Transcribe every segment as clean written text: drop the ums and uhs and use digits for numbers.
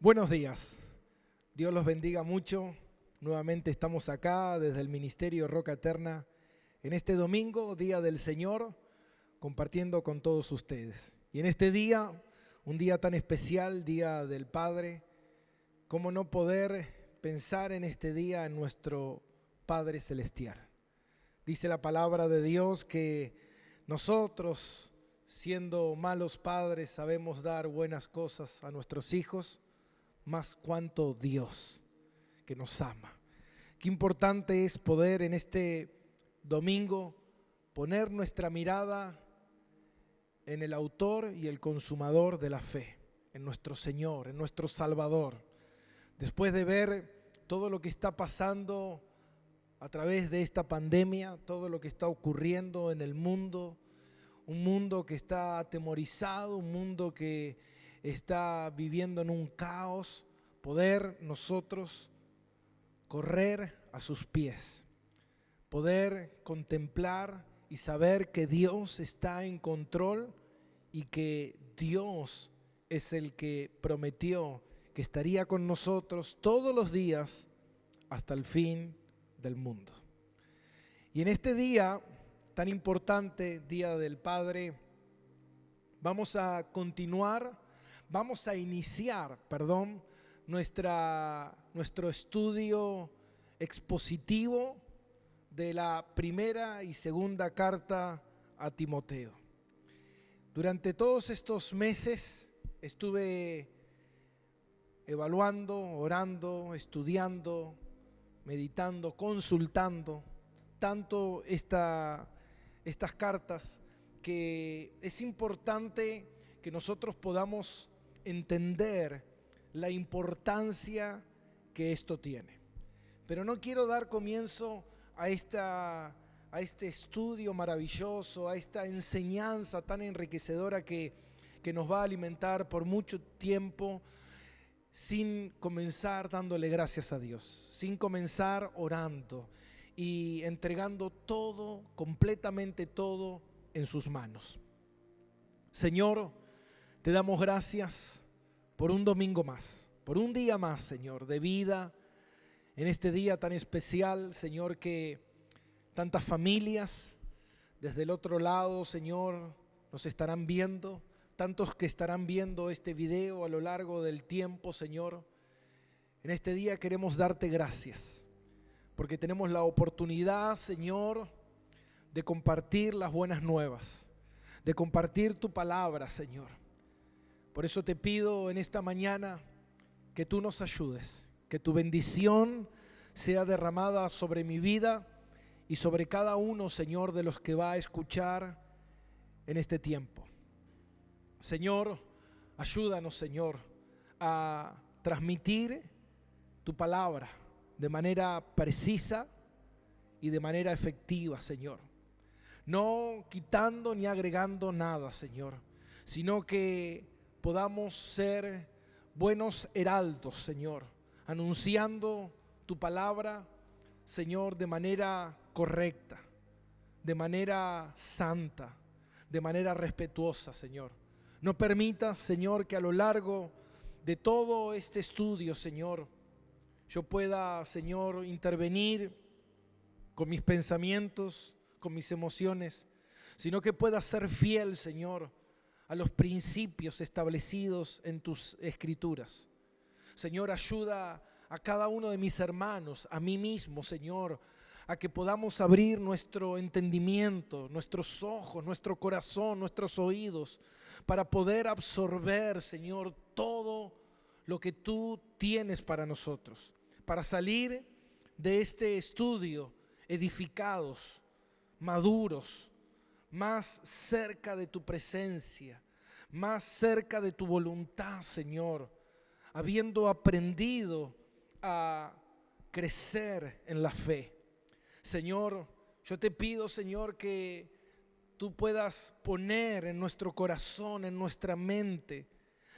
Buenos días, Dios los bendiga mucho. Nuevamente estamos acá desde el Ministerio Roca Eterna en este domingo, Día del Señor, compartiendo con todos ustedes. Y en este día, un día tan especial, Día del Padre, ¿cómo no poder pensar en este día en nuestro Padre Celestial? Dice la palabra de Dios que nosotros, siendo malos padres, sabemos dar buenas cosas a nuestros hijos, más cuanto Dios que nos ama. Qué importante es poder en este domingo poner nuestra mirada en el autor y el consumador de la fe, en nuestro Señor, en nuestro Salvador. Después de ver todo lo que está pasando a través de esta pandemia, todo lo que está ocurriendo en el mundo, un mundo que está atemorizado, un mundo que está viviendo en un caos, poder nosotros correr a sus pies, poder contemplar y saber que Dios está en control y que Dios es el que prometió que estaría con nosotros todos los días hasta el fin del mundo. Y en este día tan importante, Día del Padre, vamos a iniciar, nuestro estudio expositivo de la primera y segunda carta a Timoteo. Durante todos estos meses estuve evaluando, orando, estudiando, meditando, consultando tanto estas cartas, que es importante que nosotros podamos entender la importancia que esto tiene. Pero no quiero dar comienzo a este estudio maravilloso, a esta enseñanza tan enriquecedora que nos va a alimentar por mucho tiempo, sin comenzar dándole gracias a Dios, sin comenzar orando y entregando todo, completamente todo en sus manos. Señor, te damos gracias por un domingo más, por un día más, Señor, de vida, en este día tan especial, Señor, que tantas familias desde el otro lado, Señor, nos estarán viendo, tantos que estarán viendo este video a lo largo del tiempo, Señor. En este día queremos darte gracias, porque tenemos la oportunidad, Señor, de compartir las buenas nuevas, de compartir tu palabra, Señor. Por eso te pido en esta mañana que tú nos ayudes, que tu bendición sea derramada sobre mi vida y sobre cada uno, Señor, de los que va a escuchar en este tiempo. Señor, ayúdanos, Señor, a transmitir tu palabra de manera precisa y de manera efectiva, Señor. No quitando ni agregando nada, Señor, sino que podamos ser buenos heraldos, Señor, anunciando tu palabra, Señor, de manera correcta, de manera santa, de manera respetuosa, Señor. No permitas, Señor, que a lo largo de todo este estudio, Señor, yo pueda, Señor, intervenir con mis pensamientos, con mis emociones, sino que pueda ser fiel, Señor, a los principios establecidos en tus escrituras. Señor, ayuda a cada uno de mis hermanos, a mí mismo, Señor, a que podamos abrir nuestro entendimiento, nuestros ojos, nuestro corazón, nuestros oídos, para poder absorber, Señor, todo lo que tú tienes para nosotros, para salir de este estudio edificados, maduros, más cerca de tu presencia, más cerca de tu voluntad, Señor, habiendo aprendido a crecer en la fe. Señor, yo te pido, Señor, que tú puedas poner en nuestro corazón, en nuestra mente,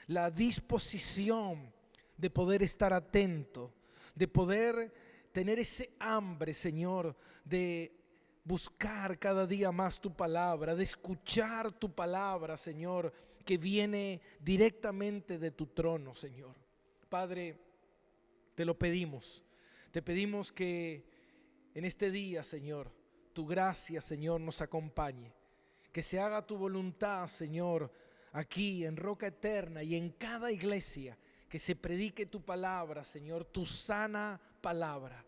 la disposición de poder estar atento, de poder tener ese hambre, Señor, de buscar cada día más tu palabra, de escuchar tu palabra, Señor, que viene directamente de tu trono, Señor. Padre, te lo pedimos. Te pedimos que en este día, Señor, tu gracia, Señor, nos acompañe. Que se haga tu voluntad, Señor, aquí en Roca Eterna y en cada iglesia. Que se predique tu palabra, Señor, tu sana palabra.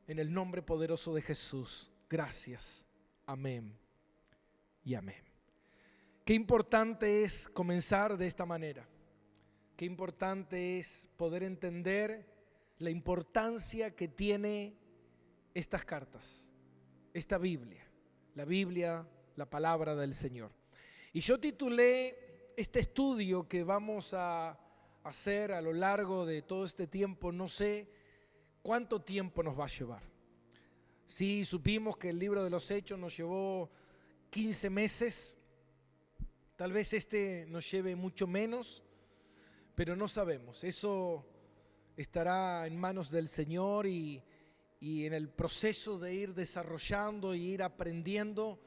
En el nombre poderoso de Jesús. Gracias. Amén y amén. Qué importante es comenzar de esta manera. Qué importante es poder entender la importancia que tiene estas cartas, esta Biblia, la palabra del Señor. Y yo titulé este estudio que vamos a hacer a lo largo de todo este tiempo, no sé cuánto tiempo nos va a llevar. Sí, supimos que el libro de los Hechos nos llevó 15 meses, tal vez este nos lleve mucho menos, pero no sabemos. Eso estará en manos del Señor y en el proceso de ir desarrollando y ir aprendiendo,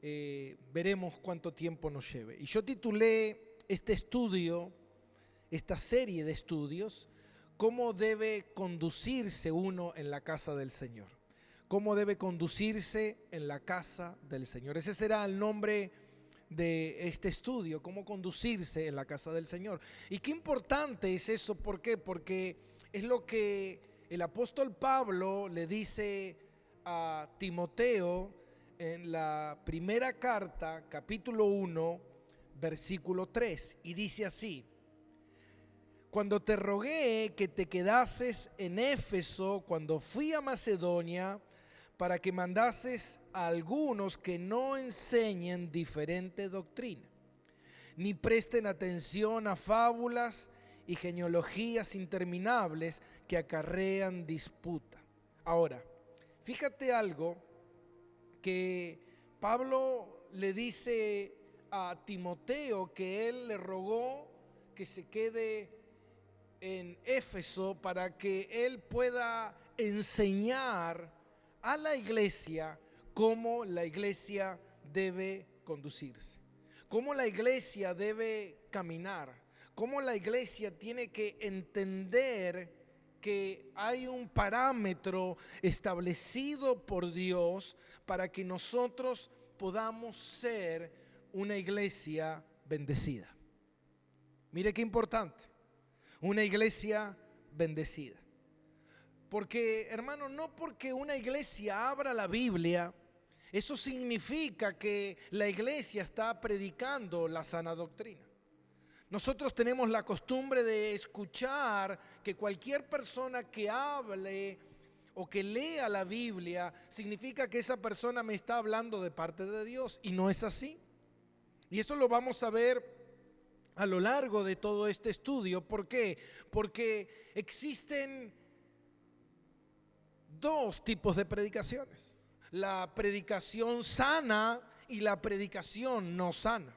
veremos cuánto tiempo nos lleve. Y yo titulé este estudio, esta serie de estudios, cómo debe conducirse uno en la casa del Señor. Cómo debe conducirse en la casa del Señor. Ese será el nombre de este estudio, cómo conducirse en la casa del Señor. Y qué importante es eso, ¿por qué? Porque es lo que el apóstol Pablo le dice a Timoteo en la primera carta, capítulo 1, versículo 3, y dice así: cuando te rogué que te quedases en Éfeso cuando fui a Macedonia, para que mandases a algunos que no enseñen diferente doctrina, ni presten atención a fábulas y genealogías interminables que acarrean disputa. Ahora, fíjate algo que Pablo le dice a Timoteo, que él le rogó que se quede en Éfeso para que él pueda enseñar a la iglesia cómo la iglesia debe conducirse, cómo la iglesia debe caminar, cómo la iglesia tiene que entender que hay un parámetro establecido por Dios para que nosotros podamos ser una iglesia bendecida. Mire qué importante, una iglesia bendecida. Porque, hermano, no porque una iglesia abra la Biblia, eso significa que la iglesia está predicando la sana doctrina. Nosotros tenemos la costumbre de escuchar que cualquier persona que hable o que lea la Biblia significa que esa persona me está hablando de parte de Dios, y no es así. Y eso lo vamos a ver a lo largo de todo este estudio. ¿Por qué? Porque existen dos tipos de predicaciones: la predicación sana y la predicación no sana.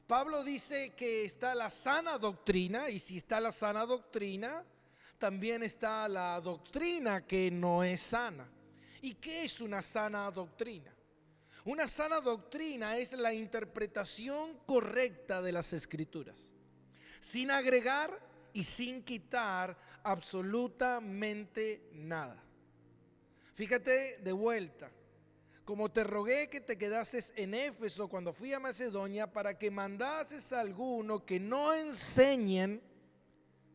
Pablo dice que está la sana doctrina, y si está la sana doctrina, también está la doctrina que no es sana. ¿Y qué es una sana doctrina? Una sana doctrina es la interpretación correcta de las Escrituras, sin agregar y sin quitar absolutamente nada. Fíjate de vuelta: como te rogué que te quedases en Éfeso cuando fui a Macedonia, para que mandases a alguno que no enseñen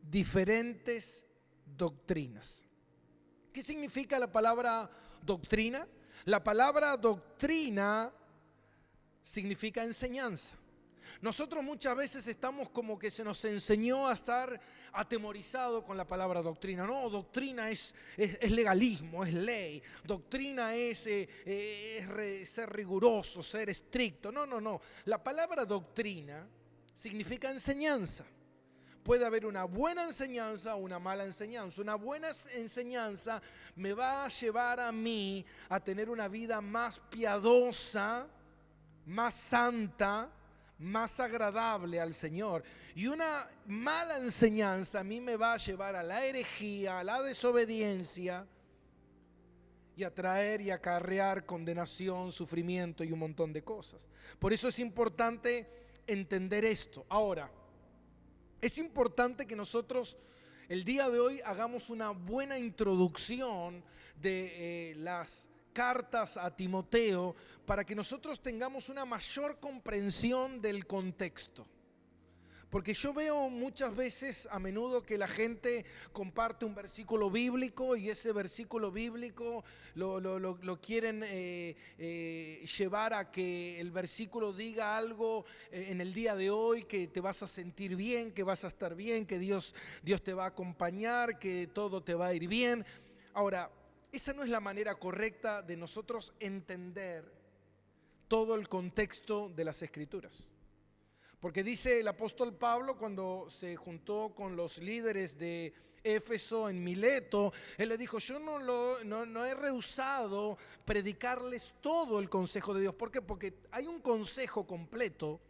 diferentes doctrinas. ¿Qué significa la palabra doctrina? La palabra doctrina significa enseñanza. Nosotros muchas veces estamos como que se nos enseñó a estar atemorizado con la palabra doctrina. No, doctrina es legalismo, es ley. Doctrina es ser riguroso, ser estricto. No. La palabra doctrina significa enseñanza. Puede haber una buena enseñanza o una mala enseñanza. Una buena enseñanza me va a llevar a mí a tener una vida más piadosa, más santa, más agradable al Señor. Y una mala enseñanza a mí me va a llevar a la herejía, a la desobediencia, y a traer y acarrear condenación, sufrimiento y un montón de cosas. Por eso es importante entender esto. Ahora, Es importante que nosotros el día de hoy hagamos una buena introducción de las cartas a Timoteo para que nosotros tengamos una mayor comprensión del contexto. Porque yo veo muchas veces, a menudo, que la gente comparte un versículo bíblico y ese versículo bíblico lo quieren llevar a que el versículo diga algo en el día de hoy, que te vas a sentir bien, que vas a estar bien, que Dios te va a acompañar, que todo te va a ir bien. Ahora, esa no es la manera correcta de nosotros entender todo el contexto de las Escrituras. Porque dice el apóstol Pablo, cuando se juntó con los líderes de Éfeso en Mileto, él le dijo: yo no he rehusado predicarles todo el consejo de Dios. ¿Por qué? Porque hay un consejo completo.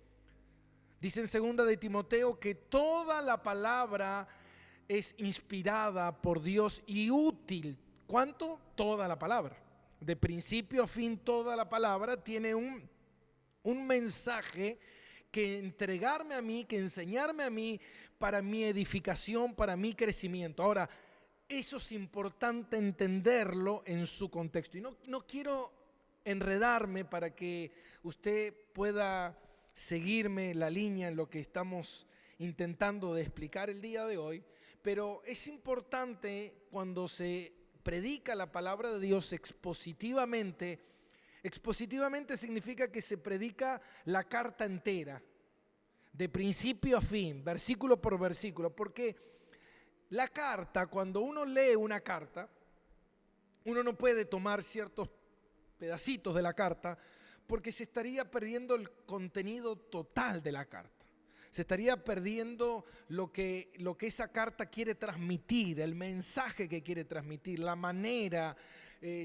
Dice en 2 de Timoteo que toda la palabra es inspirada por Dios y útil. ¿Cuánto? Toda la palabra. De principio a fin, toda la palabra tiene un mensaje que entregarme a mí, que enseñarme a mí para mi edificación, para mi crecimiento. Ahora, eso es importante entenderlo en su contexto. Y no quiero enredarme para que usted pueda seguirme la línea en lo que estamos intentando de explicar el día de hoy, pero es importante cuando se predica la palabra de Dios expositivamente. Expositivamente significa que se predica la carta entera, de principio a fin, versículo por versículo, porque la carta, cuando uno lee una carta, uno no puede tomar ciertos pedacitos de la carta porque se estaría perdiendo el contenido total de la carta. Se estaría perdiendo lo que esa carta quiere transmitir, el mensaje que quiere transmitir, la manera,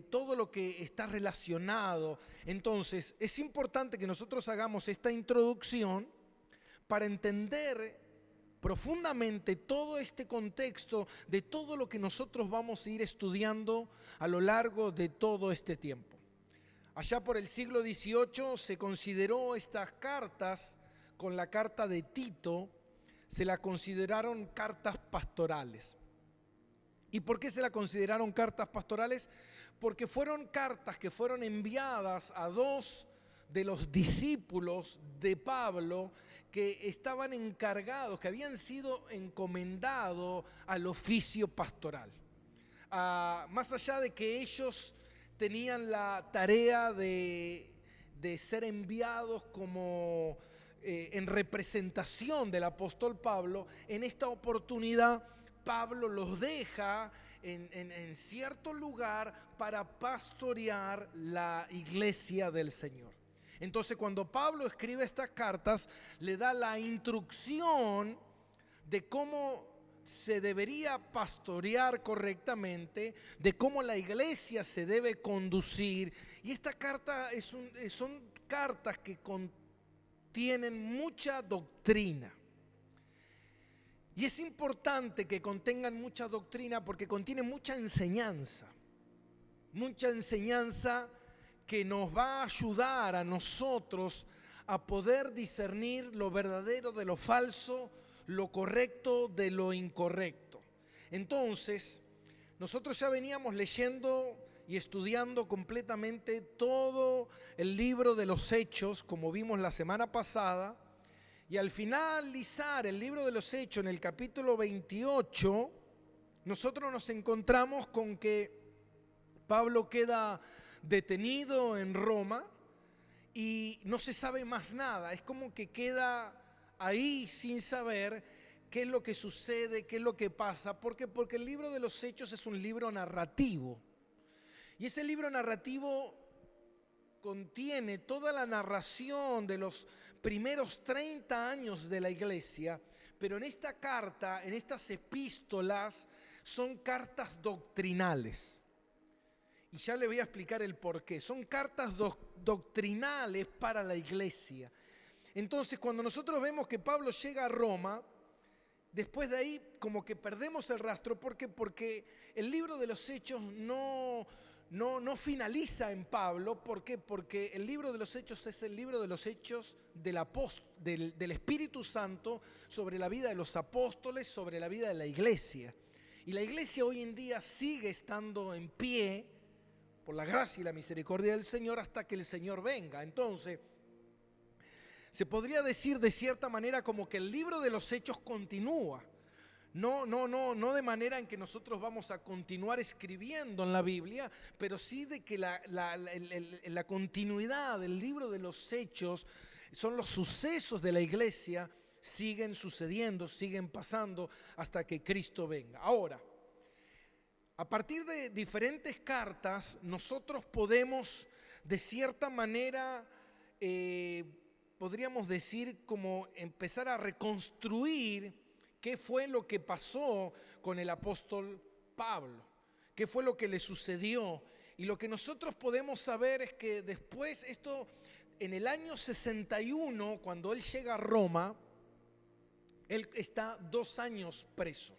todo lo que está relacionado. Entonces, es importante que nosotros hagamos esta introducción para entender profundamente todo este contexto de todo lo que nosotros vamos a ir estudiando a lo largo de todo este tiempo. Allá por el siglo XVIII se consideró estas cartas, con la carta de Tito, se la consideraron cartas pastorales. ¿Y por qué se la consideraron cartas pastorales? Porque fueron cartas que fueron enviadas a dos de los discípulos de Pablo que estaban encargados, que habían sido encomendados al oficio pastoral. Más allá de que ellos tenían la tarea de ser enviados como en representación del apóstol Pablo, en esta oportunidad Pablo los deja en cierto lugar para pastorear la iglesia del Señor. Entonces, cuando Pablo escribe estas cartas, le da la instrucción de cómo se debería pastorear correctamente, de cómo la iglesia se debe conducir. Y esta carta son cartas que contienen mucha doctrina. Y es importante que contengan mucha doctrina porque contienen mucha enseñanza que nos va a ayudar a nosotros a poder discernir lo verdadero de lo falso, lo correcto de lo incorrecto. Entonces, nosotros ya veníamos leyendo y estudiando completamente todo el libro de los Hechos, como vimos la semana pasada, y al finalizar el libro de los Hechos en el capítulo 28, nosotros nos encontramos con que Pablo queda detenido en Roma y no se sabe más nada. Es como que queda ahí sin saber qué es lo que sucede, qué es lo que pasa. ¿Por qué? Porque el libro de los Hechos es un libro narrativo. Y ese libro narrativo contiene toda la narración de los primeros 30 años de la iglesia, pero en esta carta, en estas epístolas, son cartas doctrinales. Y ya le voy a explicar el por qué. Son cartas doctrinales para la iglesia. Entonces, cuando nosotros vemos que Pablo llega a Roma, después de ahí como que perdemos el rastro. ¿Por qué? Porque el libro de los Hechos no no finaliza en Pablo. ¿Por qué? Porque el libro de los Hechos es el libro de los hechos del Espíritu Santo sobre la vida de los apóstoles, sobre la vida de la iglesia. Y la iglesia hoy en día sigue estando en pie por la gracia y la misericordia del Señor hasta que el Señor venga. Entonces, se podría decir de cierta manera como que el libro de los Hechos continúa. No de manera en que nosotros vamos a continuar escribiendo en la Biblia, pero sí de que la continuidad del libro de los Hechos son los sucesos de la iglesia, siguen sucediendo, siguen pasando hasta que Cristo venga. Ahora, a partir de diferentes cartas, nosotros podemos de cierta manera, podríamos decir, como empezar a reconstruir qué fue lo que pasó con el apóstol Pablo, qué fue lo que le sucedió. Y lo que nosotros podemos saber es que después, esto en el año 61, cuando él llega a Roma, él está 2 años preso.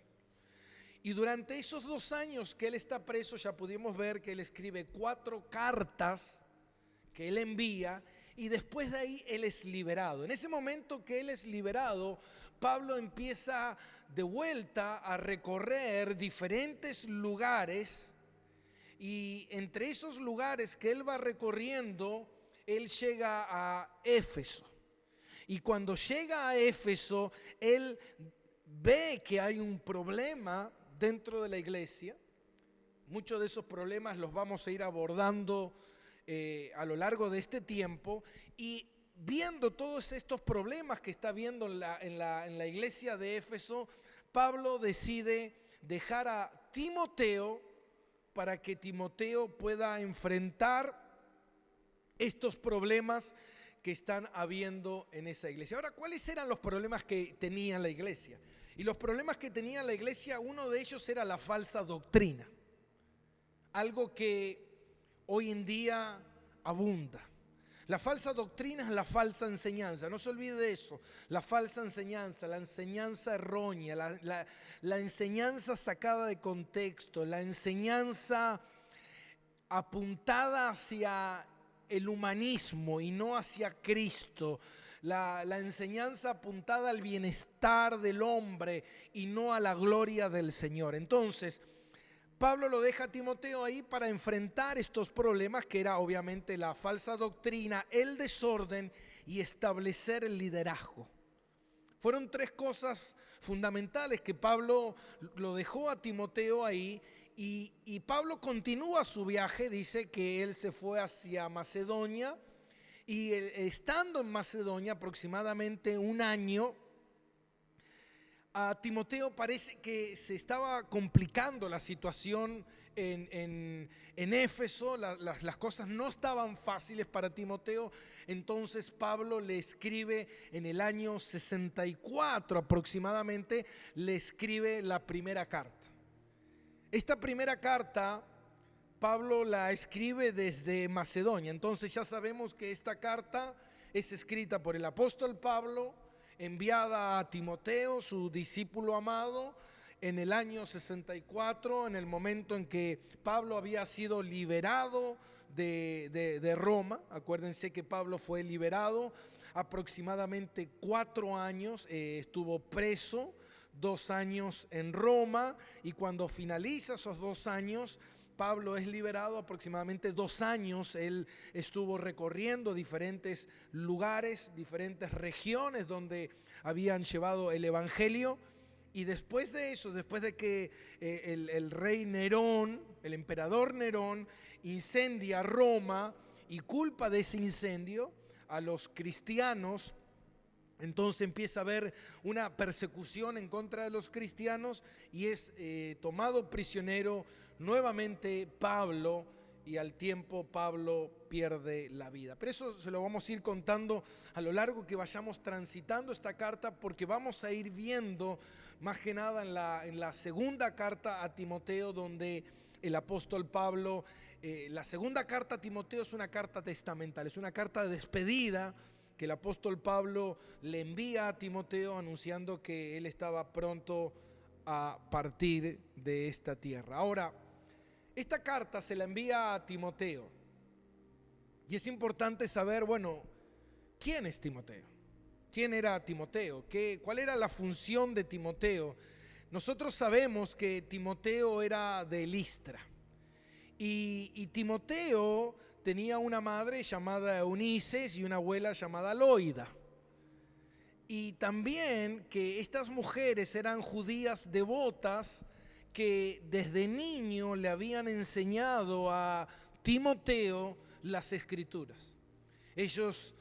Y durante esos 2 años que él está preso, ya pudimos ver que él escribe 4 cartas que él envía, y después de ahí él es liberado. En ese momento que él es liberado, Pablo empieza de vuelta a recorrer diferentes lugares, y entre esos lugares que él va recorriendo, él llega a Éfeso. Y cuando llega a Éfeso, él ve que hay un problema dentro de la iglesia. Muchos de esos problemas los vamos a ir abordando a lo largo de este tiempo, y viendo todos estos problemas que está viendo en la iglesia de Éfeso, Pablo decide dejar a Timoteo para que Timoteo pueda enfrentar estos problemas que están habiendo en esa iglesia. Ahora, ¿cuáles eran los problemas que tenía la iglesia? Y los problemas que tenía la iglesia, uno de ellos era la falsa doctrina, algo que hoy en día abunda. La falsa doctrina es la falsa enseñanza, no se olvide de eso. La falsa enseñanza, la enseñanza errónea, la enseñanza sacada de contexto, la enseñanza apuntada hacia el humanismo y no hacia Cristo, la enseñanza apuntada al bienestar del hombre y no a la gloria del Señor. Entonces, Pablo lo deja a Timoteo ahí para enfrentar estos problemas, que era obviamente la falsa doctrina, el desorden y establecer el liderazgo. Fueron 3 cosas fundamentales que Pablo lo dejó a Timoteo ahí, y Pablo continúa su viaje. Dice que él se fue hacia Macedonia, y estando en Macedonia aproximadamente 1 año, a Timoteo parece que se estaba complicando la situación en Éfeso. Las cosas no estaban fáciles para Timoteo. Entonces Pablo le escribe en el año 64 aproximadamente, le escribe la primera carta. Esta primera carta Pablo la escribe desde Macedonia. Entonces ya sabemos que esta carta es escrita por el apóstol Pablo, enviada a Timoteo, su discípulo amado, en el año 64, en el momento en que Pablo había sido liberado de Roma. Acuérdense que Pablo fue liberado aproximadamente 4 años, estuvo preso 2 años en Roma, y cuando finaliza esos 2 años, Pablo es liberado. Aproximadamente 2 años él estuvo recorriendo diferentes lugares, diferentes regiones donde habían llevado el evangelio. Y después de eso, después de que el rey Nerón, el emperador Nerón, incendia Roma y culpa de ese incendio a los cristianos, entonces empieza a haber una persecución en contra de los cristianos, y es tomado prisionero nuevamente Pablo, y al tiempo Pablo pierde la vida. Pero eso se lo vamos a ir contando a lo largo que vayamos transitando esta carta, porque vamos a ir viendo más que nada en la segunda carta a Timoteo, donde el apóstol Pablo, la segunda carta a Timoteo es una carta testamental, es una carta de despedida que el apóstol Pablo le envía a Timoteo anunciando que él estaba pronto a partir de esta tierra. Ahora, esta carta se la envía a Timoteo. Y es importante saber, bueno, ¿quién es Timoteo? ¿Quién era Timoteo? ¿Cuál era la función de Timoteo? Nosotros sabemos que Timoteo era de Listra. Y Timoteo tenía una madre llamada Eunice y una abuela llamada Loida. Y también que estas mujeres eran judías devotas que desde niño le habían enseñado a Timoteo las escrituras. Ellos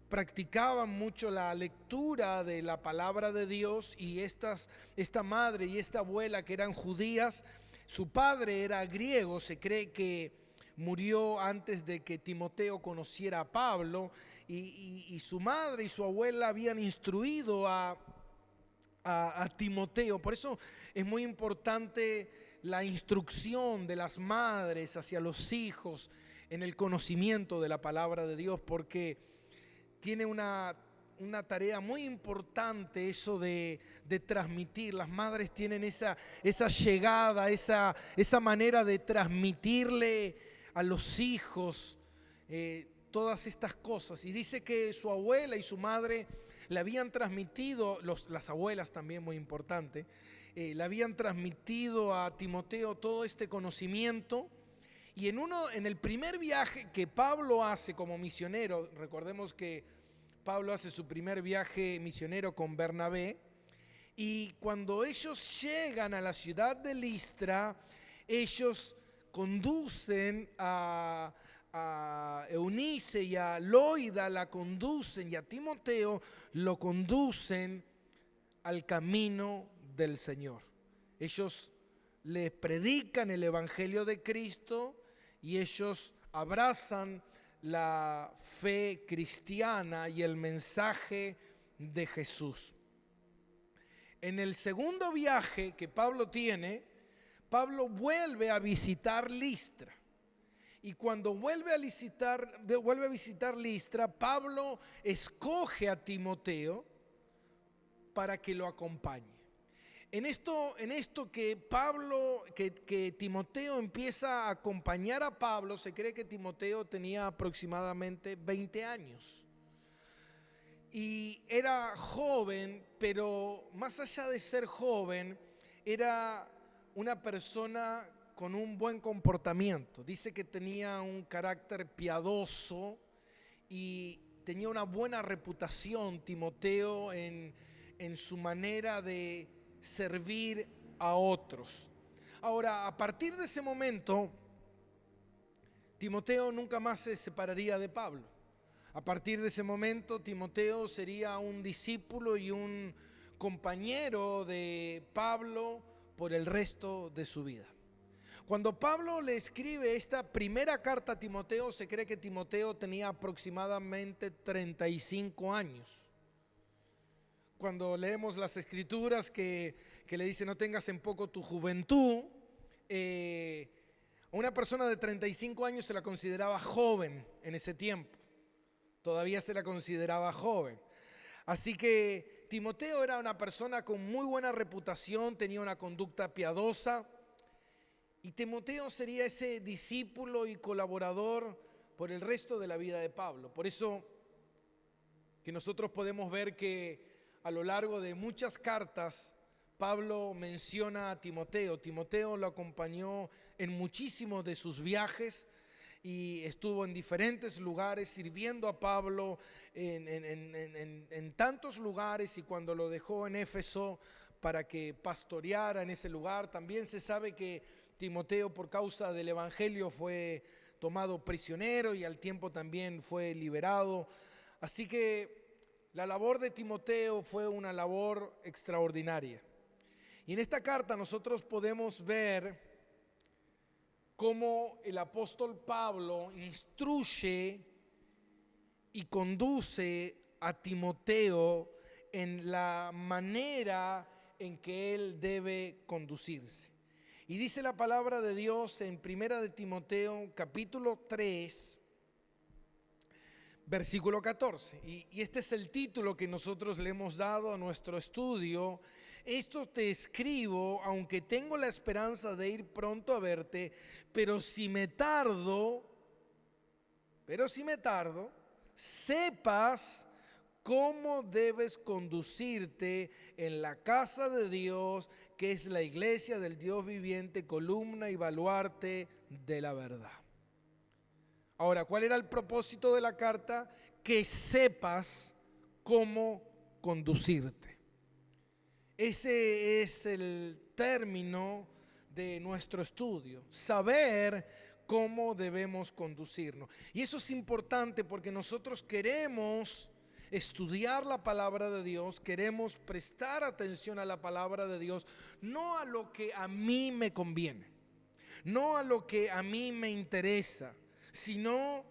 practicaban mucho la lectura de la palabra de Dios y esta madre y esta abuela que eran judías, su padre era griego, se cree que murió antes de que Timoteo conociera a Pablo y su madre y su abuela habían instruido a Timoteo. Por eso es muy importante la instrucción de las madres hacia los hijos en el conocimiento de la palabra de Dios, porque tiene una tarea muy importante eso de transmitir. Las madres tienen esa llegada, esa manera de transmitirle a los hijos todas estas cosas. Y dice que su abuela y su madre le habían transmitido, las abuelas también muy importante, le habían transmitido a Timoteo todo este conocimiento. Y en el primer viaje que Pablo hace como misionero, recordemos que Pablo hace su primer viaje misionero con Bernabé, y cuando ellos llegan a la ciudad de Listra, ellos conducen a Eunice y a Loida, la conducen, y a Timoteo lo conducen al camino del Señor. Ellos les predican el evangelio de Cristo y ellos abrazan la fe cristiana y el mensaje de Jesús. En el segundo viaje que Pablo tiene, Pablo vuelve a visitar Listra. Y cuando vuelve a visitar Listra, Pablo escoge a Timoteo para que lo acompañe. En esto que Timoteo empieza a acompañar a Pablo, se cree que Timoteo tenía aproximadamente 20 años. Y era joven, pero más allá de ser joven, era una persona con un buen comportamiento. Dice que tenía un carácter piadoso y tenía una buena reputación Timoteo en su manera de servir a otros. Ahora, a partir de ese momento, Timoteo nunca más se separaría de Pablo. A partir de ese momento, Timoteo sería un discípulo y un compañero de Pablo por el resto de su vida. Cuando Pablo le escribe esta primera carta a Timoteo, se cree que Timoteo tenía aproximadamente 35 años. Cuando leemos las escrituras que le dice no tengas en poco tu juventud, a una persona de 35 años se la consideraba joven en ese tiempo. Todavía se la consideraba joven. Así que Timoteo era una persona con muy buena reputación, tenía una conducta piadosa. Y Timoteo sería ese discípulo y colaborador por el resto de la vida de Pablo. Por eso que nosotros podemos ver que a lo largo de muchas cartas, Pablo menciona a Timoteo. Timoteo lo acompañó en muchísimos de sus viajes y estuvo en diferentes lugares sirviendo a Pablo en tantos lugares, y cuando lo dejó en Éfeso para que pastoreara en ese lugar, también se sabe que Timoteo, por causa del evangelio, fue tomado prisionero y al tiempo también fue liberado. Así que la labor de Timoteo fue una labor extraordinaria. Y en esta carta nosotros podemos ver cómo el apóstol Pablo instruye y conduce a Timoteo en la manera en que él debe conducirse. Y dice la palabra de Dios en 1 de Timoteo capítulo 3, versículo 14. Y este es el título que nosotros le hemos dado a nuestro estudio esto te escribo, aunque tengo la esperanza de ir pronto a verte, pero si me tardo, sepas cómo debes conducirte en la casa de Dios, que es la iglesia del Dios viviente, columna y baluarte de la verdad. Ahora, ¿cuál era el propósito de la carta? Que sepas cómo conducirte. Ese es el término de nuestro estudio, saber cómo debemos conducirnos. Y eso es importante porque nosotros queremos estudiar la palabra de Dios, queremos prestar atención a la palabra de Dios, no a lo que a mí me conviene, no a lo que a mí me interesa, sino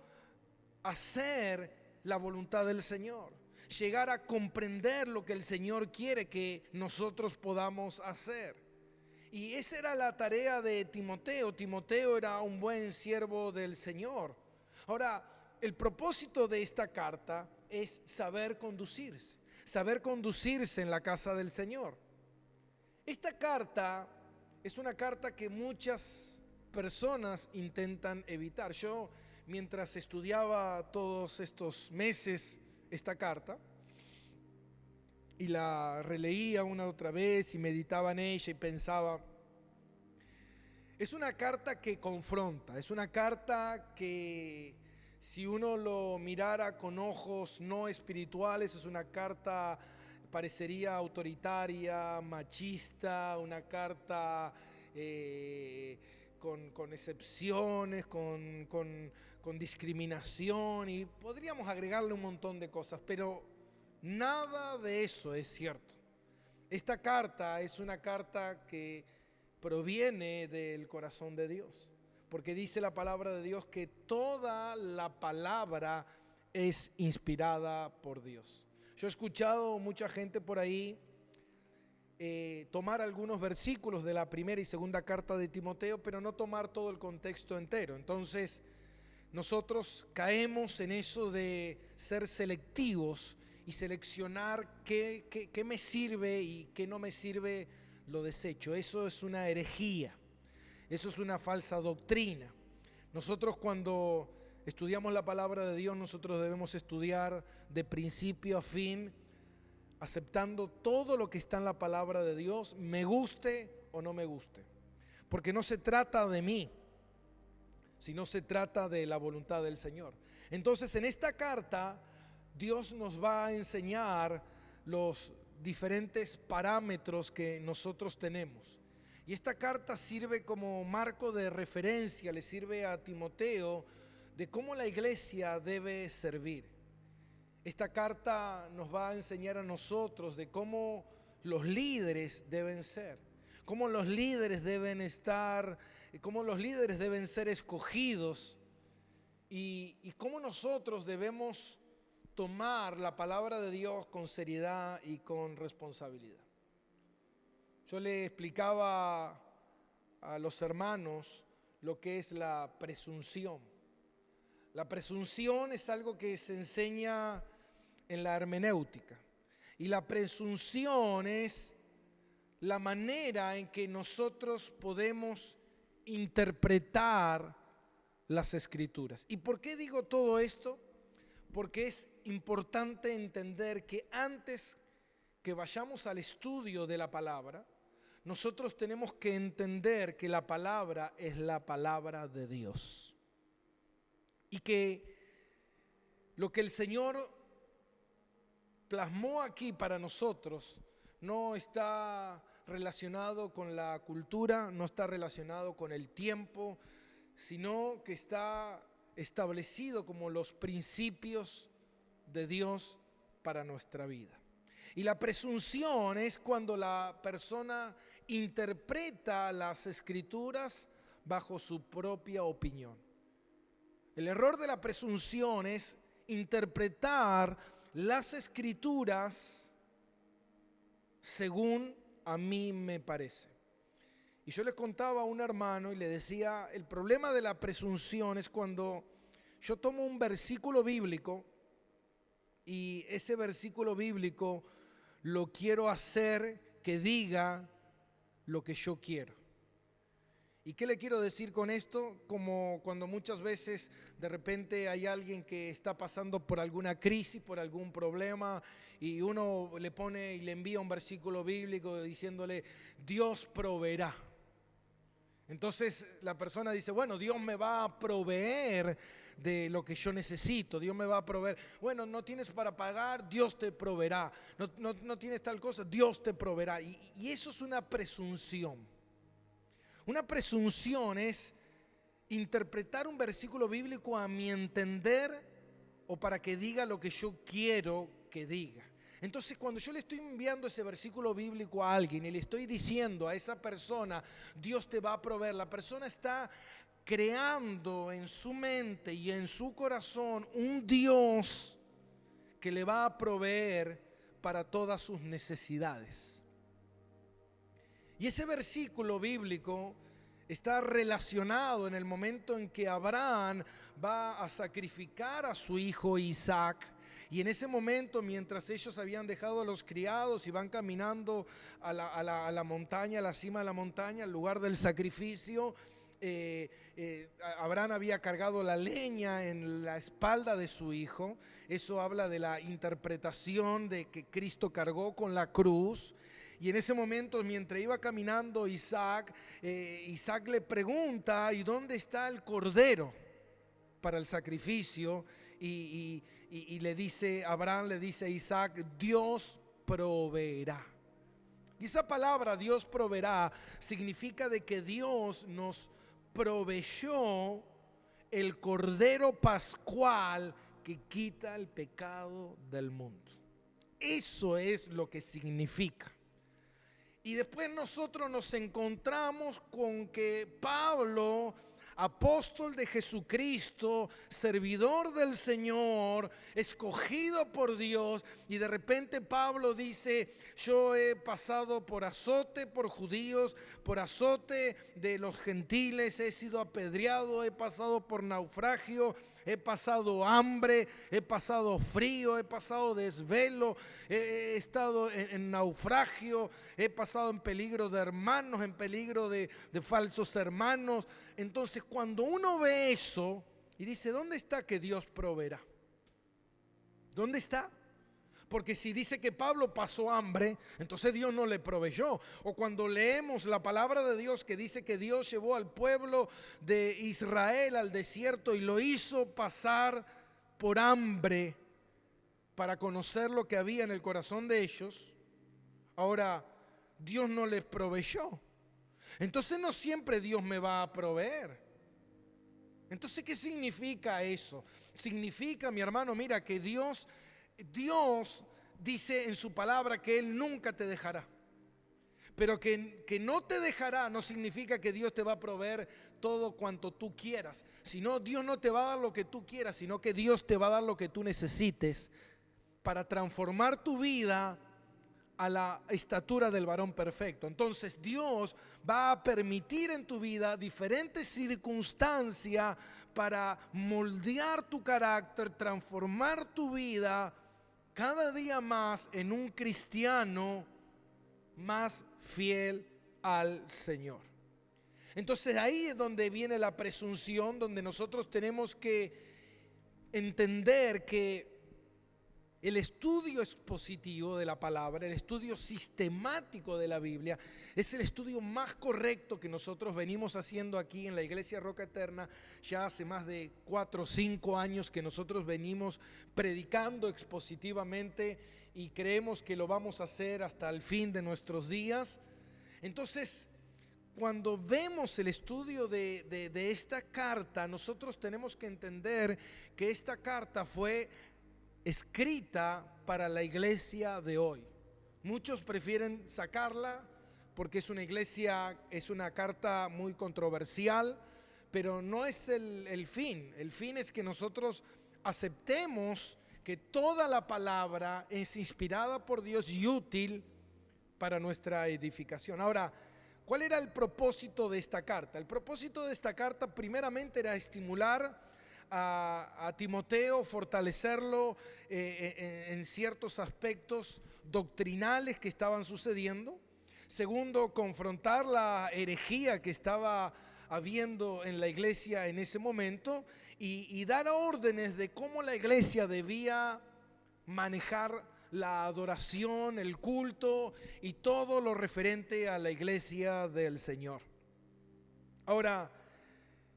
hacer la voluntad del Señor, llegar a comprender lo que el Señor quiere que nosotros podamos hacer. Y esa era la tarea de Timoteo. Timoteo era un buen siervo del Señor. Ahora, el propósito de esta carta es saber conducirse en la casa del Señor. Esta carta es una carta que muchas personas intentan evitar. Yo, mientras estudiaba todos estos meses esta carta y la releía una otra vez y meditaba en ella y pensaba, es una carta que confronta, es una carta que si uno lo mirara con ojos no espirituales, es una carta parecería autoritaria, machista, una carta con excepciones, con discriminación, y podríamos agregarle un montón de cosas, pero nada de eso es cierto. Esta carta es una carta que proviene del corazón de Dios, porque dice la palabra de Dios que toda la palabra es inspirada por Dios. Yo he escuchado mucha gente por ahí tomar algunos versículos de la primera y segunda carta de Timoteo, pero no tomar todo el contexto entero. Entonces nosotros caemos en eso de ser selectivos y seleccionar qué me sirve y qué no me sirve, lo desecho. Eso es una herejía, eso es una falsa doctrina. Nosotros cuando estudiamos la palabra de Dios, nosotros debemos estudiar de principio a fin, aceptando todo lo que está en la palabra de Dios, me guste o no me guste. Porque no se trata de mí, sino se trata de la voluntad del Señor. Entonces, en esta carta, Dios nos va a enseñar los diferentes parámetros que nosotros tenemos. Y esta carta sirve como marco de referencia, le sirve a Timoteo de cómo la iglesia debe servir. Esta carta nos va a enseñar a nosotros de cómo los líderes deben ser, cómo los líderes deben estar, cómo los líderes deben ser escogidos y cómo nosotros debemos tomar la palabra de Dios con seriedad y con responsabilidad. Yo le explicaba a los hermanos lo que es la presunción. La presunción es algo que se enseña en la hermenéutica. Y la presunción es la manera en que nosotros podemos interpretar las Escrituras. ¿Y por qué digo todo esto? Porque es importante entender que antes que vayamos al estudio de la palabra, nosotros tenemos que entender que la palabra es la palabra de Dios. Y que lo que el Señor plasmó aquí para nosotros no está relacionado con la cultura, no está relacionado con el tiempo, sino que está establecido como los principios de Dios para nuestra vida. Y la presunción es cuando la persona interpreta las Escrituras bajo su propia opinión. El error de la presunción es interpretar las Escrituras según a mí me parece. Y yo le contaba a un hermano y le decía, el problema de la presunción es cuando yo tomo un versículo bíblico y ese versículo bíblico lo quiero hacer que diga lo que yo quiero. ¿Y qué le quiero decir con esto? Como cuando muchas veces de repente hay alguien que está pasando por alguna crisis, por algún problema, y uno le pone y le envía un versículo bíblico diciéndole, Dios proveerá. Entonces la persona dice, bueno, Dios me va a proveer de lo que yo necesito, Dios me va a proveer. Bueno, no tienes para pagar, Dios te proveerá. No tienes tal cosa, Dios te proveerá. Y eso es una presunción. Una presunción es interpretar un versículo bíblico a mi entender o para que diga lo que yo quiero que diga. Entonces, cuando yo le estoy enviando ese versículo bíblico a alguien y le estoy diciendo a esa persona, Dios te va a proveer, la persona está creando en su mente y en su corazón un Dios que le va a proveer para todas sus necesidades. Y ese versículo bíblico está relacionado en el momento en que Abraham va a sacrificar a su hijo Isaac. Y en ese momento, mientras ellos habían dejado a los criados y van caminando a la montaña, a la cima de la montaña, al lugar del sacrificio, Abraham había cargado la leña en la espalda de su hijo. Eso habla de la interpretación de que Cristo cargó con la cruz. Y en ese momento, mientras iba caminando Isaac le pregunta, ¿y dónde está el cordero para el sacrificio? Y le dice, Abraham le dice a Isaac, Dios proveerá. Y esa palabra, Dios proveerá, significa de que Dios nos proveyó el cordero pascual que quita el pecado del mundo. Eso es lo que significa. Y después nosotros nos encontramos con que Pablo, apóstol de Jesucristo, servidor del Señor, escogido por Dios, y de repente Pablo dice, yo he pasado por azote por judíos, por azote de los gentiles, he sido apedreado, he pasado por naufragio, he pasado hambre, he pasado frío, he pasado desvelo, he estado en naufragio, he pasado en peligro de hermanos, en peligro de falsos hermanos. Entonces, cuando uno ve eso y dice, ¿dónde está que Dios proveerá? ¿Dónde está? Porque si dice que Pablo pasó hambre, entonces Dios no le proveyó. O cuando leemos la palabra de Dios que dice que Dios llevó al pueblo de Israel al desierto y lo hizo pasar por hambre para conocer lo que había en el corazón de ellos, ahora Dios no les proveyó. Entonces no siempre Dios me va a proveer. Entonces, ¿qué significa eso? Significa, mi hermano, mira, que Dios dice en su palabra que Él nunca te dejará. Pero que no te dejará no significa que Dios te va a proveer todo cuanto tú quieras. Sino Dios no te va a dar lo que tú quieras, sino que Dios te va a dar lo que tú necesites para transformar tu vida a la estatura del varón perfecto. Entonces Dios va a permitir en tu vida diferentes circunstancias para moldear tu carácter, transformar tu vida cada día más en un cristiano más fiel al Señor. Entonces ahí es donde viene la presunción, donde nosotros tenemos que entender que el estudio expositivo de la palabra, el estudio sistemático de la Biblia, es el estudio más correcto que nosotros venimos haciendo aquí en la Iglesia Roca Eterna. Ya hace más de 4 o 5 años que nosotros venimos predicando expositivamente y creemos que lo vamos a hacer hasta el fin de nuestros días. Entonces, cuando vemos el estudio de esta carta, nosotros tenemos que entender que esta carta fue escrita para la iglesia de hoy. Muchos prefieren sacarla porque es una carta muy controversial, pero no es el fin. El fin es que nosotros aceptemos que toda la palabra es inspirada por Dios y útil para nuestra edificación. Ahora, ¿cuál era el propósito de esta carta? El propósito de esta carta primeramente era estimular a Timoteo, fortalecerlo en ciertos aspectos doctrinales que estaban sucediendo. Segundo, confrontar la herejía que estaba habiendo en la iglesia en ese momento y dar órdenes de cómo la iglesia debía manejar la adoración, el culto y todo lo referente a la iglesia del Señor. Ahora,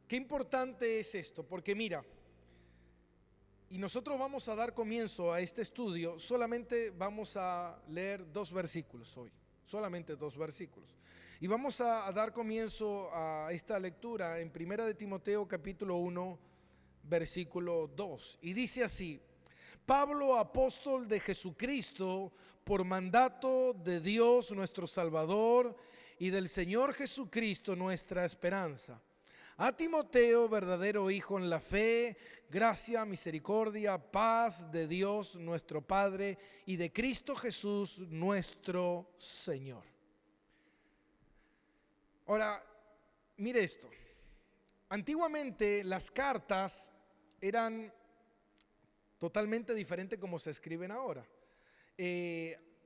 qué importante es esto, porque mira, y nosotros vamos a dar comienzo a este estudio, solamente vamos a leer 2 versículos hoy, solamente 2 versículos. Y vamos a dar comienzo a esta lectura en 1 de Timoteo capítulo 1, versículo 2. Y dice así: Pablo, apóstol de Jesucristo, por mandato de Dios nuestro Salvador y del Señor Jesucristo nuestra esperanza. A Timoteo, verdadero hijo en la fe, gracia, misericordia, paz de Dios nuestro Padre y de Cristo Jesús nuestro Señor. Ahora, mire esto. Antiguamente las cartas eran totalmente diferentes como se escriben ahora.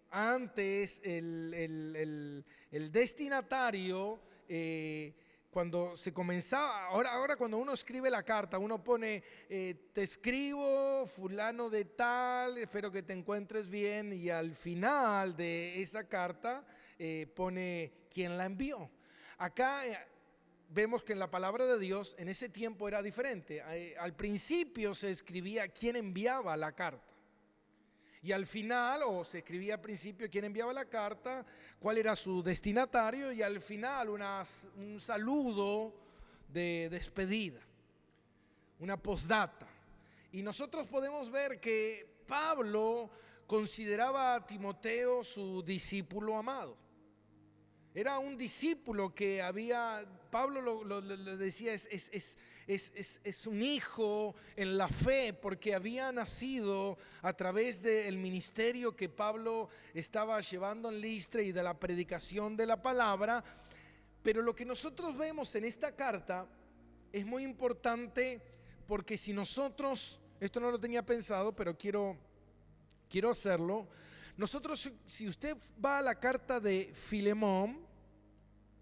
Antes el destinatario, cuando se comenzaba, ahora cuando uno escribe la carta, uno pone, te escribo fulano de tal, espero que te encuentres bien, y al final de esa carta pone quién la envió. Acá vemos que en la palabra de Dios en ese tiempo era diferente. Al principio se escribía quién enviaba la carta. Y al final, o se escribía al principio quién enviaba la carta, cuál era su destinatario, y al final un saludo de despedida, una postdata. Y nosotros podemos ver que Pablo consideraba a Timoteo su discípulo amado. Era un discípulo que Pablo lo decía, es un hijo en la fe, porque había nacido a través del ministerio que Pablo estaba llevando en Listra y de la predicación de la palabra. Pero lo que nosotros vemos en esta carta es muy importante, porque si nosotros, esto no lo tenía pensado, pero quiero hacerlo. Nosotros, si usted va a la carta de Filemón,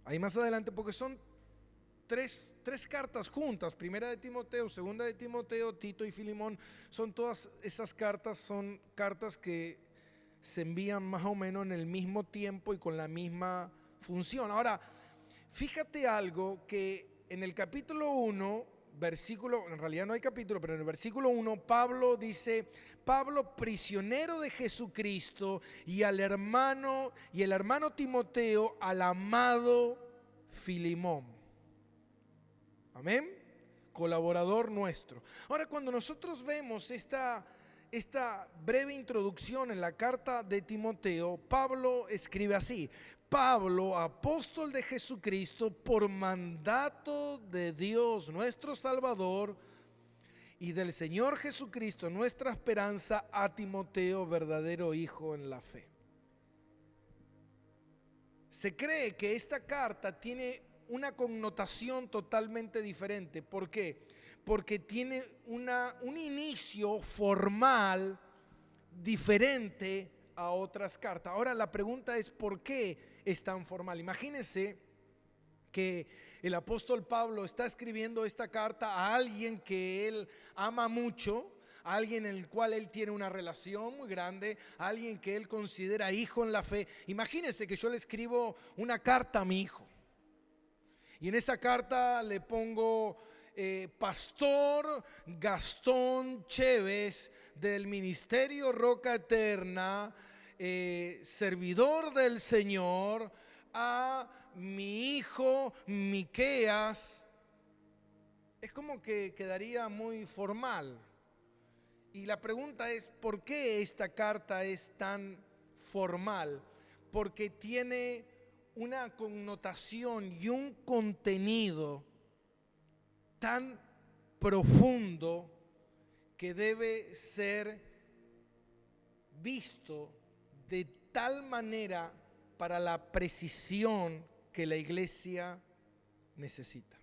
ahí más adelante, porque son tres cartas juntas: 1 de Timoteo, 2 de Timoteo, Tito y Filemón. Son todas esas cartas, son cartas que se envían más o menos en el mismo tiempo y con la misma función. Ahora, fíjate algo, que en el capítulo 1, versículo, en realidad no hay capítulo, pero en el versículo 1, Pablo dice: Pablo, prisionero de Jesucristo, y el hermano Timoteo, al amado Filemón. Amén. Colaborador nuestro. Ahora, cuando nosotros vemos esta breve introducción en la carta de Timoteo, Pablo escribe así: Pablo, apóstol de Jesucristo, por mandato de Dios nuestro Salvador y del Señor Jesucristo nuestra esperanza, a Timoteo, verdadero hijo en la fe. Se cree que esta carta tiene una connotación totalmente diferente. ¿Por qué? Porque tiene un inicio formal diferente a otras cartas. Ahora la pregunta es: ¿por qué es tan formal? Imagínense que el apóstol Pablo está escribiendo esta carta a alguien que él ama mucho, a alguien en el cual él tiene una relación muy grande, a alguien que él considera hijo en la fe. Imagínense que yo le escribo una carta a mi hijo, y en esa carta le pongo Pastor Gastón Chévez, del Ministerio Roca Eterna, servidor del Señor, a mi hijo Miqueas. Es como que quedaría muy formal. Y la pregunta es: ¿por qué esta carta es tan formal? Porque tiene una connotación y un contenido tan profundo que debe ser visto de tal manera para la precisión que la iglesia necesita.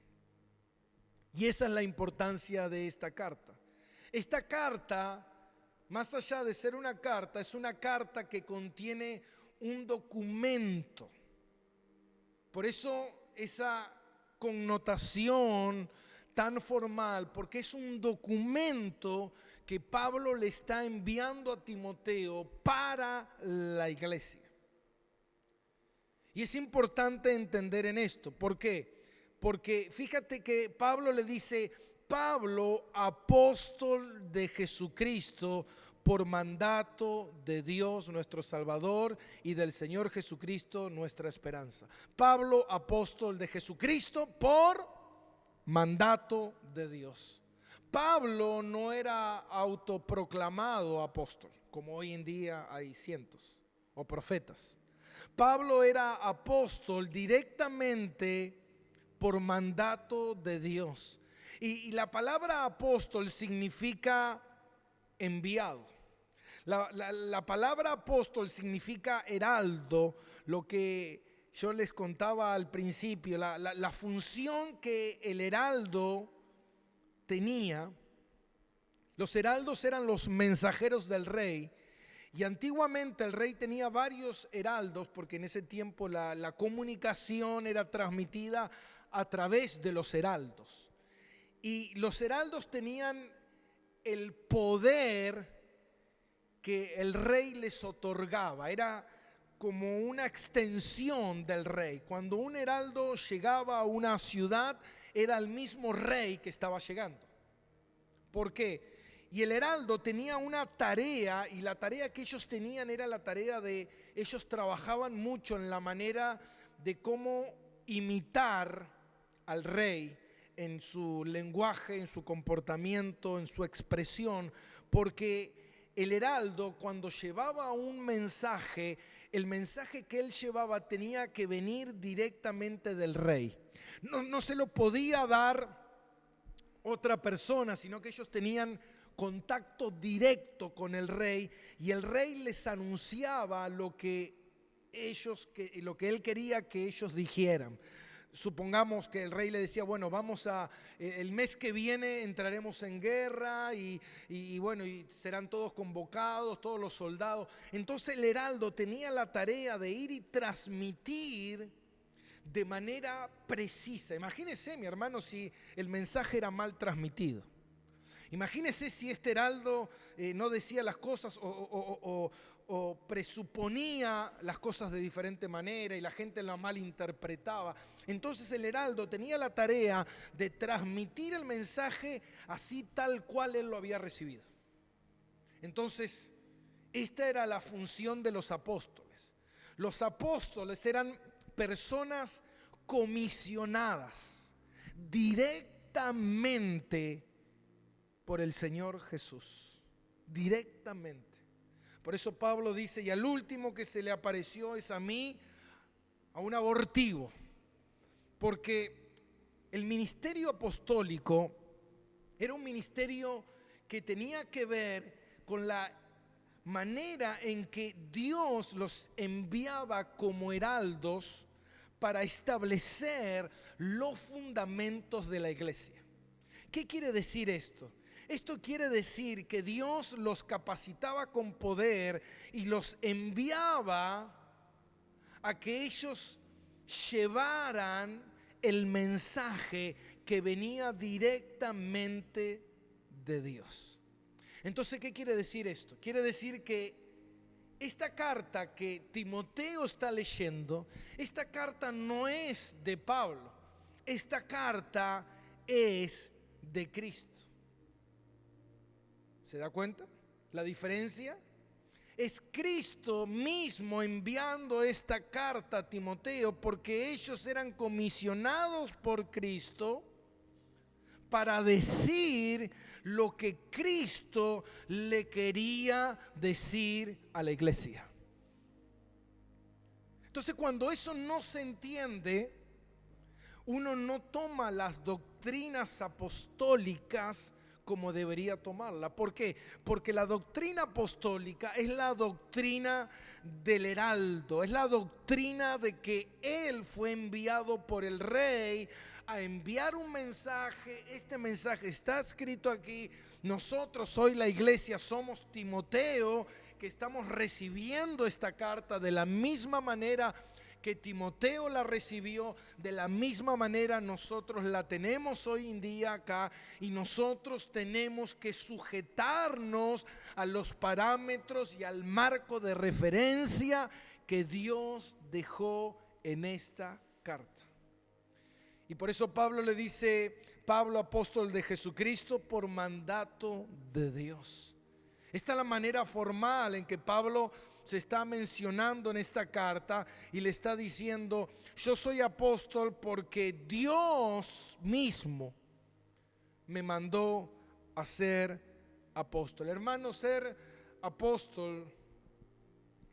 Y esa es la importancia de esta carta. Esta carta, más allá de ser una carta, es una carta que contiene un documento. Por eso esa connotación tan formal, porque es un documento que Pablo le está enviando a Timoteo para la iglesia. Y es importante entender en esto. ¿Por qué? Porque fíjate que Pablo le dice: Pablo, apóstol de Jesucristo, por mandato de Dios nuestro Salvador y del Señor Jesucristo nuestra esperanza. Pablo, apóstol de Jesucristo, por mandato de Dios. Pablo no era autoproclamado apóstol, como hoy en día hay cientos, o profetas. Pablo era apóstol directamente por mandato de Dios. Y la palabra apóstol significa enviado. La palabra apóstol significa heraldo, lo que yo les contaba al principio, la función que el heraldo tenía. Los heraldos eran los mensajeros del rey. Y antiguamente el rey tenía varios heraldos, porque en ese tiempo la comunicación era transmitida a través de los heraldos. Y los heraldos tenían el poder que el rey les otorgaba. Era como una extensión del rey. Cuando un heraldo llegaba a una ciudad, era el mismo rey que estaba llegando. ¿Por qué? Y el heraldo tenía una tarea, y la tarea que ellos tenían era la tarea de, ellos trabajaban mucho en la manera de cómo imitar al rey en su lenguaje, en su comportamiento, en su expresión, porque el heraldo, cuando llevaba un mensaje, el mensaje que él llevaba tenía que venir directamente del rey. No se lo podía dar otra persona, sino que ellos tenían contacto directo con el rey, y el rey les anunciaba lo que él quería que ellos dijeran. Supongamos que el rey le decía: bueno, el mes que viene entraremos en guerra y serán todos convocados, todos los soldados. Entonces el heraldo tenía la tarea de ir y transmitir de manera precisa. Imagínese, mi hermano, si el mensaje era mal transmitido. Imagínese si este heraldo no decía las cosas o presuponía las cosas de diferente manera y la gente la malinterpretaba. Entonces el heraldo tenía la tarea de transmitir el mensaje así tal cual él lo había recibido. Entonces, esta era la función de los apóstoles. Los apóstoles eran personas comisionadas directamente por el Señor Jesús, directamente. Por eso Pablo dice: y al último que se le apareció es a mí, a un abortivo. Porque el ministerio apostólico era un ministerio que tenía que ver con la manera en que Dios los enviaba como heraldos para establecer los fundamentos de la iglesia. ¿Qué quiere decir esto? Esto quiere decir que Dios los capacitaba con poder y los enviaba a que ellos llevaran el mensaje que venía directamente de Dios. Entonces, ¿qué quiere decir esto? Quiere decir que esta carta que Timoteo está leyendo, esta carta no es de Pablo, esta carta es de Cristo. ¿Se da cuenta la diferencia? Es Cristo mismo enviando esta carta a Timoteo, porque ellos eran comisionados por Cristo para decir lo que Cristo le quería decir a la iglesia. Entonces, cuando eso no se entiende, uno no toma las doctrinas apostólicas como debería tomarla. ¿Por qué? Porque la doctrina apostólica es la doctrina del heraldo, es la doctrina de que él fue enviado por el rey a enviar un mensaje. Este mensaje está escrito aquí. Nosotros hoy, la iglesia, somos Timoteo, que estamos recibiendo esta carta de la misma manera que Timoteo la recibió, de la misma manera nosotros la tenemos hoy en día acá, y nosotros tenemos que sujetarnos a los parámetros y al marco de referencia que Dios dejó en esta carta. Y por eso Pablo le dice, Pablo, apóstol de Jesucristo, por mandato de Dios. Esta es la manera formal en que Pablo se está mencionando en esta carta, y le está diciendo: yo soy apóstol porque Dios mismo me mandó a ser apóstol. Hermano, ser apóstol,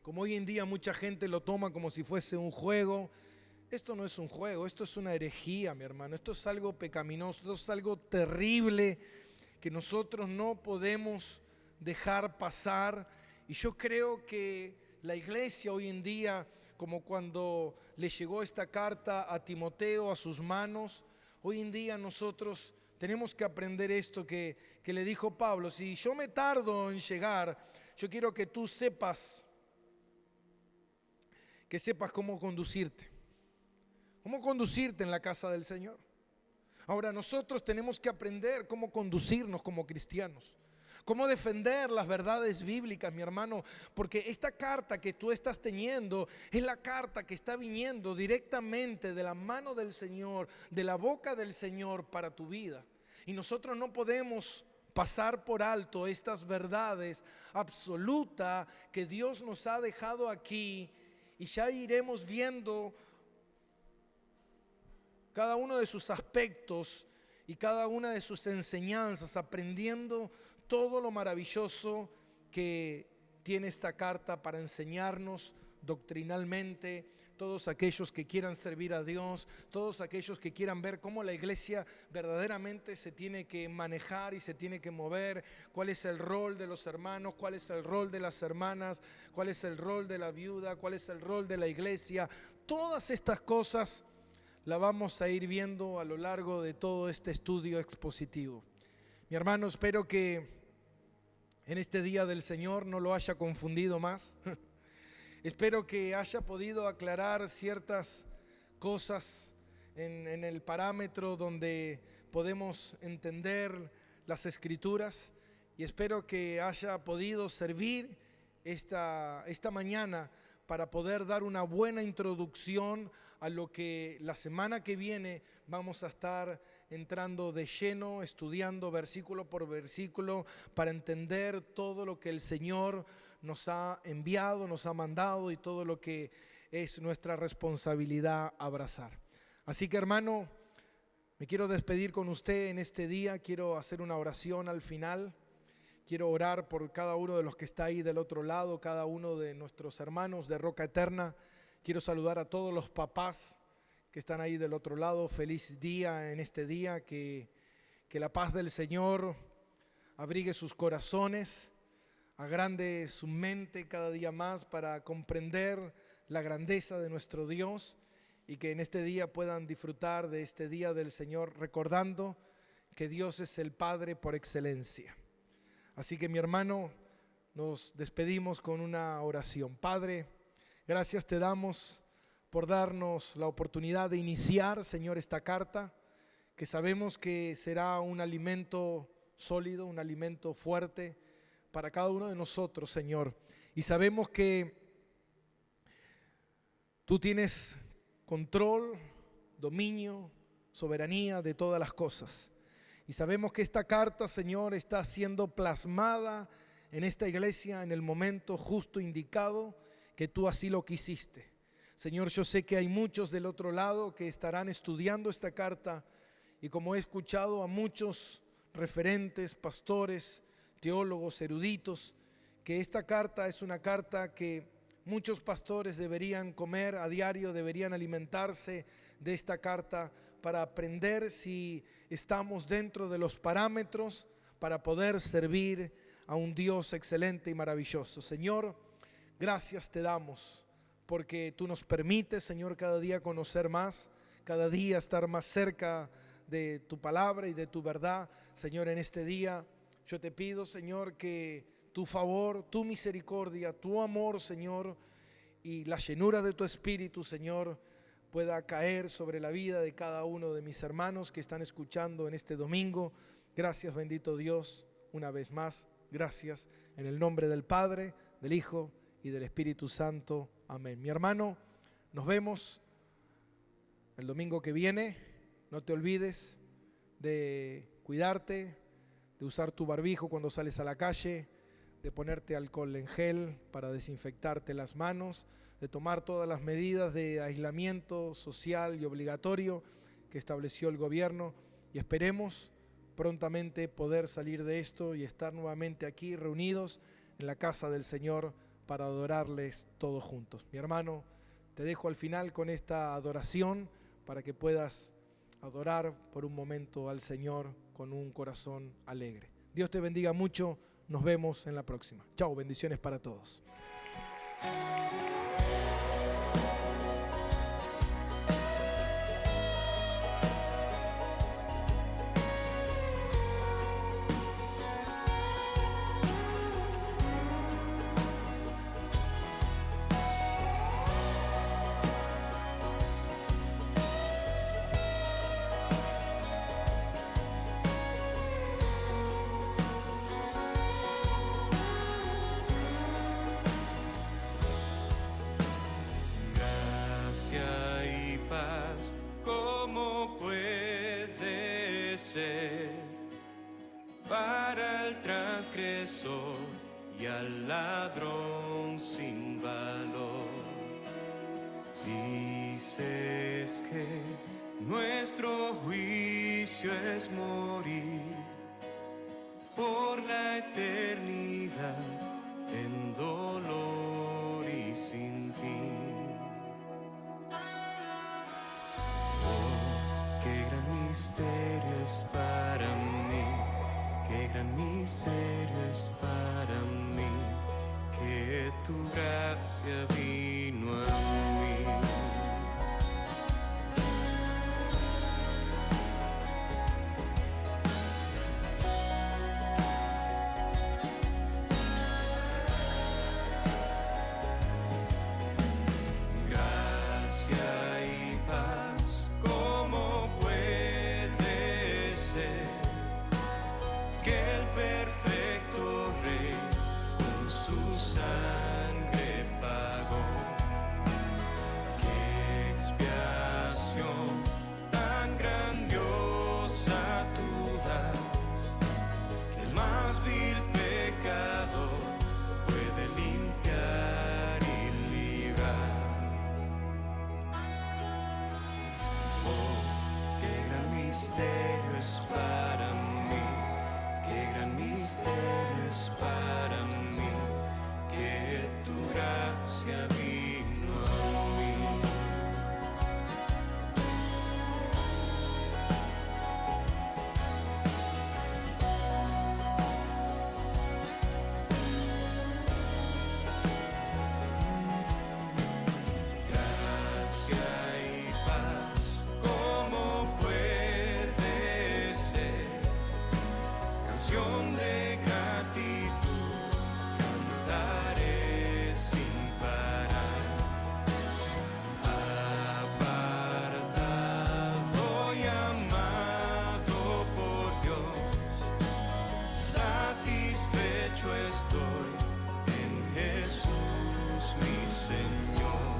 como hoy en día mucha gente lo toma como si fuese un juego, esto no es un juego, esto es una herejía, mi hermano. Esto es algo pecaminoso, esto es algo terrible que nosotros no podemos dejar pasar. Y yo creo que la iglesia hoy en día, como cuando le llegó esta carta a Timoteo a sus manos, hoy en día nosotros tenemos que aprender esto que le dijo Pablo: si yo me tardo en llegar, yo quiero que tú sepas cómo conducirte en la casa del Señor. Ahora nosotros tenemos que aprender cómo conducirnos como cristianos, cómo defender las verdades bíblicas, mi hermano, porque esta carta que tú estás teniendo es la carta que está viniendo directamente de la mano del Señor, de la boca del Señor para tu vida. Y nosotros no podemos pasar por alto estas verdades absolutas que Dios nos ha dejado aquí, y ya iremos viendo cada uno de sus aspectos y cada una de sus enseñanzas, aprendiendo todo lo maravilloso que tiene esta carta para enseñarnos doctrinalmente. Todos aquellos que quieran servir a Dios, todos aquellos que quieran ver cómo la iglesia verdaderamente se tiene que manejar y se tiene que mover, cuál es el rol de los hermanos, cuál es el rol de las hermanas, cuál es el rol de la viuda, cuál es el rol de la iglesia. Todas estas cosas la vamos a ir viendo a lo largo de todo este estudio expositivo. Mi hermano, espero que en este día del Señor no lo haya confundido más. Espero que haya podido aclarar ciertas cosas en el parámetro donde podemos entender las Escrituras, y espero que haya podido servir esta mañana para poder dar una buena introducción a lo que la semana que viene vamos a estar entrando de lleno, estudiando versículo por versículo, para entender todo lo que el Señor nos ha enviado, nos ha mandado, y todo lo que es nuestra responsabilidad abrazar. Así que, hermano, me quiero despedir con usted en este día. Quiero hacer una oración al final. Quiero orar por cada uno de los que está ahí del otro lado, cada uno de nuestros hermanos de Roca Eterna. Quiero saludar a todos los papás que están ahí del otro lado. Feliz día en este día, que la paz del Señor abrigue sus corazones, agrande su mente cada día más para comprender la grandeza de nuestro Dios, y que en este día puedan disfrutar de este día del Señor recordando que Dios es el Padre por excelencia. Así que, mi hermano, nos despedimos con una oración. Padre, gracias te damos por darnos la oportunidad de iniciar, Señor, esta carta, que sabemos que será un alimento sólido, un alimento fuerte para cada uno de nosotros, Señor. Y sabemos que tú tienes control, dominio, soberanía de todas las cosas. Y sabemos que esta carta, Señor, está siendo plasmada en esta iglesia en el momento justo indicado, que tú así lo quisiste. Señor, yo sé que hay muchos del otro lado que estarán estudiando esta carta, y como he escuchado a muchos referentes, pastores, teólogos, eruditos, que esta carta es una carta que muchos pastores deberían comer a diario, deberían alimentarse de esta carta para aprender si estamos dentro de los parámetros para poder servir a un Dios excelente y maravilloso. Señor, gracias te damos porque tú nos permites, Señor, cada día conocer más, cada día estar más cerca de tu palabra y de tu verdad. Señor, en este día yo te pido, Señor, que tu favor, tu misericordia, tu amor, Señor, y la llenura de tu Espíritu, Señor, pueda caer sobre la vida de cada uno de mis hermanos que están escuchando en este domingo. Gracias, bendito Dios, una vez más, gracias, en el nombre del Padre, del Hijo y del Espíritu Santo. Amén. Mi hermano, nos vemos el domingo que viene. No te olvides de cuidarte, de usar tu barbijo cuando sales a la calle, de ponerte alcohol en gel para desinfectarte las manos, de tomar todas las medidas de aislamiento social y obligatorio que estableció el gobierno, y esperemos prontamente poder salir de esto y estar nuevamente aquí reunidos en la casa del Señor para adorarles todos juntos. Mi hermano, te dejo al final con esta adoración para que puedas adorar por un momento al Señor con un corazón alegre. Dios te bendiga mucho. Nos vemos en la próxima. Chao, bendiciones para todos. Para el transgresor y al ladrón sin valor, dices que nuestro juicio es morir por la eternidad en dolor y sin fin. Oh, qué gran misterio es para mí. Qué gran misterio es para mí, que tu gracia vino a mí. Gracia y paz, ¿cómo puede ser que el perfecto Rey con su sangre pagó? ¡Qué expiación tan grandiosa tú das! Que el más vil pecador puede limpiar y librar. Oh, qué gran misterio es para mí. Qué gran misterio es para mí, que tu gracia vino a mí. Gracia y paz, ¿cómo puede ser? Canción de gratitud cantaré sin parar. Apartado y amado por Dios, satisfecho estoy en Jesús mi Señor.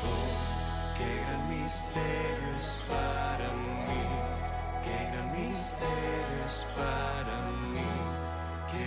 Oh, qué gran misterio es para mí. Qué gran misterio es para mí, que